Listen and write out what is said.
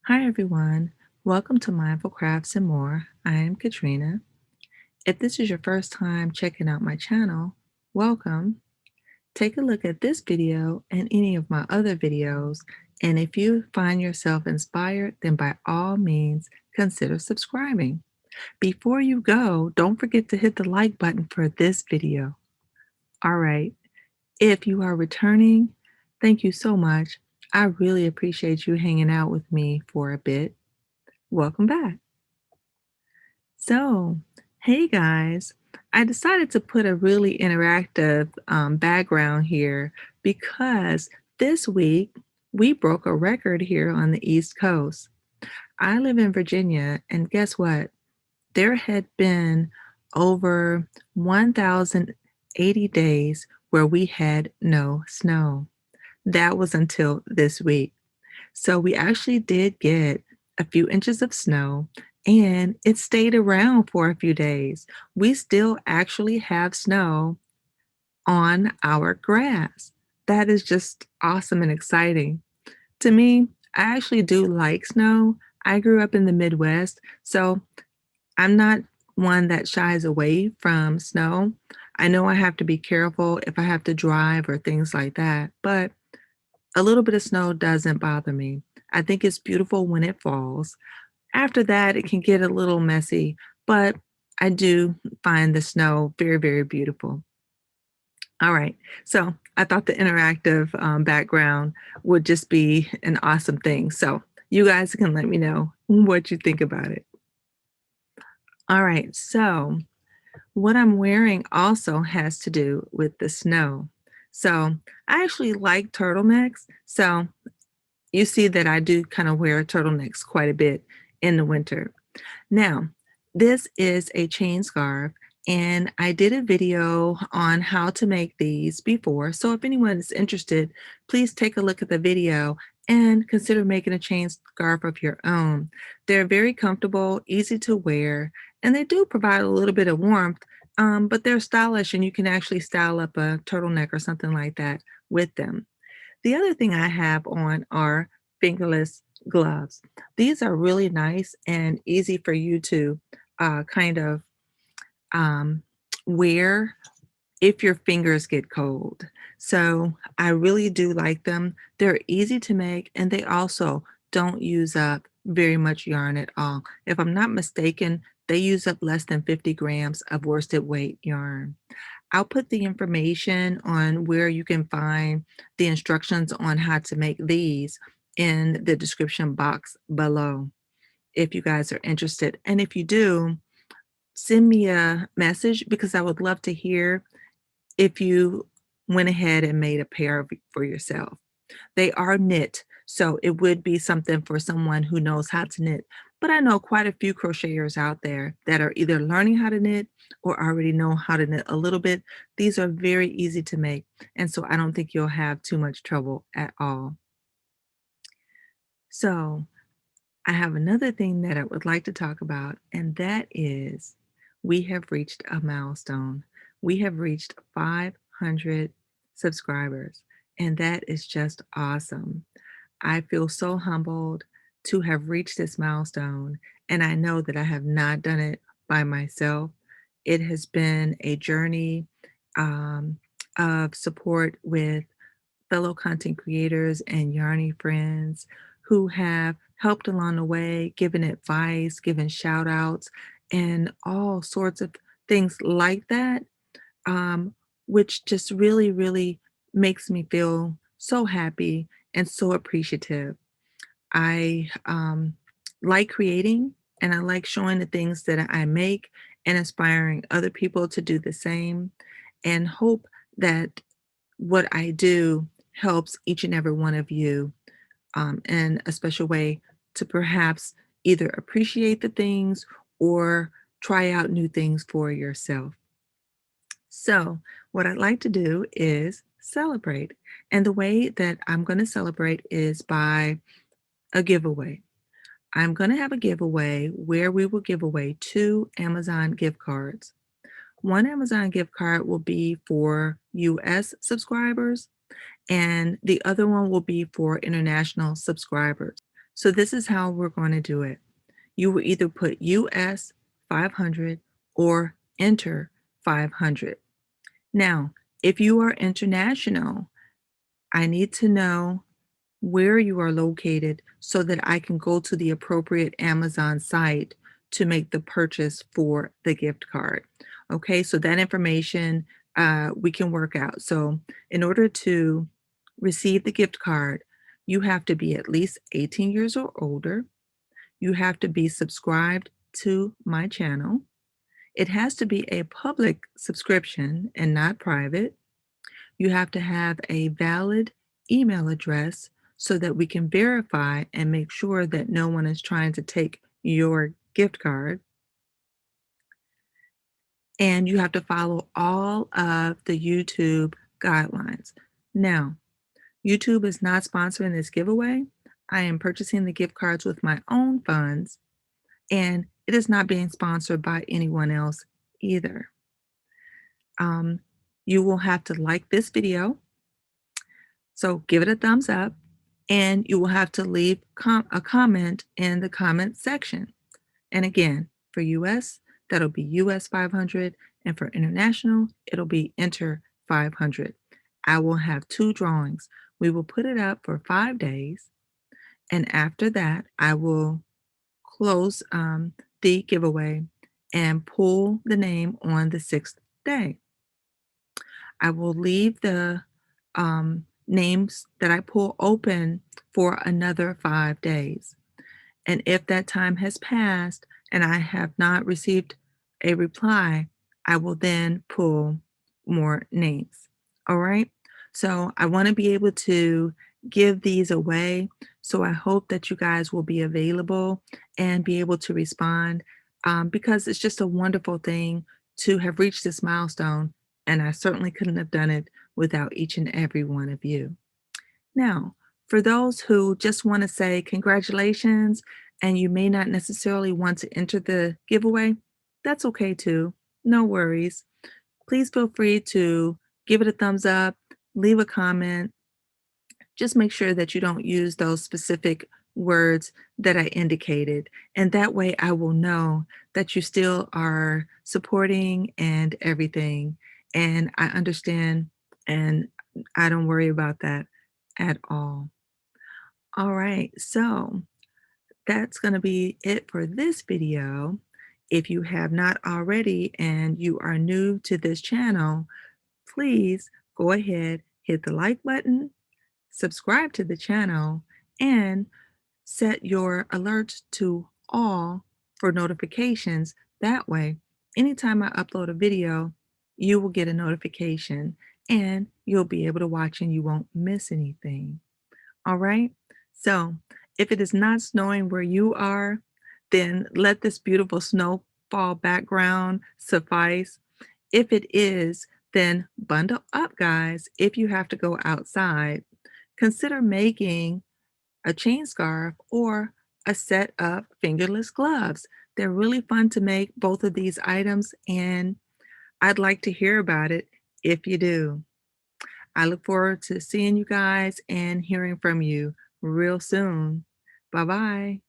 Hi everyone, welcome to Mindful Crafts and More. I am Katrina. If this is your first time checking out my channel, welcome. Take a look at this video and any of my other videos, and if you find yourself inspired, then by all means consider subscribing. Before you go, don't forget to hit the like button for this video. All right, if you are returning, thank you so much. I really appreciate you hanging out with me for a bit. Welcome back. So, hey guys, I decided to put a really interactive background here because this week we broke a record here on the East Coast. I live in Virginia, and guess what? There had been over 1,080 days where we had no snow. That was until this week. So we actually did get a few inches of snow and it stayed around for a few days. We still actually have snow on our grass. That is just awesome and exciting. To me, I actually do like snow. I grew up in the Midwest, so I'm not one that shies away from snow. I know I have to be careful if I have to drive or things like that, but a little bit of snow doesn't bother me. I think it's beautiful when it falls. After that, it can get a little messy, but I do find the snow very, very beautiful. All right, so I thought the interactive background would just be an awesome thing. So you guys can let me know what you think about it. All right, so what I'm wearing also has to do with the snow. So I actually like turtlenecks. So you see that I do kind of wear turtlenecks quite a bit in the winter. Now, this is a chain scarf, and I did a video on how to make these before. So if anyone is interested, please take a look at the video and consider making a chain scarf of your own. They're very comfortable, easy to wear, and they do provide a little bit of warmth, but they're stylish and you can actually style up a turtleneck or something like that with them. The other thing I have on are fingerless gloves. These are really nice and easy for you to kind of um, wear if your fingers get cold. So I really do like them. They're easy to make and they also don't use up very much yarn at all. If I'm not mistaken, they use up less than 50 grams of worsted weight yarn. I'll put the information on where you can find the instructions on how to make these in the description box below if you guys are interested. And if you do, send me a message because I would love to hear if you went ahead and made a pair for yourself. They are knit, so it would be something for someone who knows how to knit. But I know quite a few crocheters out there that are either learning how to knit or already know how to knit a little bit. These are very easy to make, and so I don't think you'll have too much trouble at all. So I have another thing that I would like to talk about, and that is we have reached a milestone. We have reached 500 subscribers, and that is just awesome. I feel so humbled to have reached this milestone, and I know that I have not done it by myself. It has been a journey um, of support with fellow content creators and Yarny friends who have helped along the way, given advice, given shout outs, and all sorts of things like that, um, which just really, really makes me feel so happy and so appreciative. I like creating and I like showing the things that I make and inspiring other people to do the same and hope that what I do helps each and every one of you in a special way to perhaps either appreciate the things or try out new things for yourself. So, what I'd like to do is celebrate. And the way that I'm going to celebrate is by a giveaway. I'm going to have a giveaway where we will give away 2 Amazon gift cards. One Amazon gift card will be for US subscribers, and the other one will be for international subscribers. So this is how we're going to do it. You will either put US 500 or enter 500. Now, if you are international, I need to know where you are located so that I can go to the appropriate Amazon site to make the purchase for the gift card. Okay, so that information we can work out. So, in order to receive the gift card, you have to be at least 18 years or older. You have to be subscribed to my channel. It has to be a public subscription and not private. You have to have a valid email address so that we can verify and make sure that no one is trying to take your gift card. And you have to follow all of the YouTube guidelines. Now, YouTube is not sponsoring this giveaway. I am purchasing the gift cards with my own funds, and it is not being sponsored by anyone else either. Um, you will have to like this video, so give it a thumbs up, and you will have to leave a comment in the comment section. And again, for US, that'll be US 500, and for international, it'll be enter 500. I will have two drawings. We will put it up for 5 days, and after that, I will close the giveaway and pull the name on the sixth day. I will leave the names that I pull open for another 5 days. And if that time has passed and I have not received a reply, I will then pull more names. All right. So I want to be able to give these away. So I hope that you guys will be available and be able to respond because it's just a wonderful thing to have reached this milestone. And I certainly couldn't have done it without each and every one of you. Now, for those who just want to say congratulations and you may not necessarily want to enter the giveaway, that's okay too. No worries. Please feel free to give it a thumbs up, leave a comment. Just make sure that you don't use those specific words that I indicated. And that way I will know that you still are supporting and everything. And I understand and I don't worry about that at all. All right, so that's going to be it for this video. If you have not already and you are new to this channel, please go ahead, hit the like button, subscribe to the channel, and set your alerts to all for notifications. That way, anytime I upload a video, you will get a notification and you'll be able to watch and you won't miss anything. All right. So if it is not snowing where you are, then let this beautiful snowfall background suffice. If it is, then bundle up, guys. If you have to go outside, consider making a chain scarf or a set of fingerless gloves. They're really fun to make, both of these items, and I'd like to hear about it if you do. I look forward to seeing you guys and hearing from you real soon. Bye bye.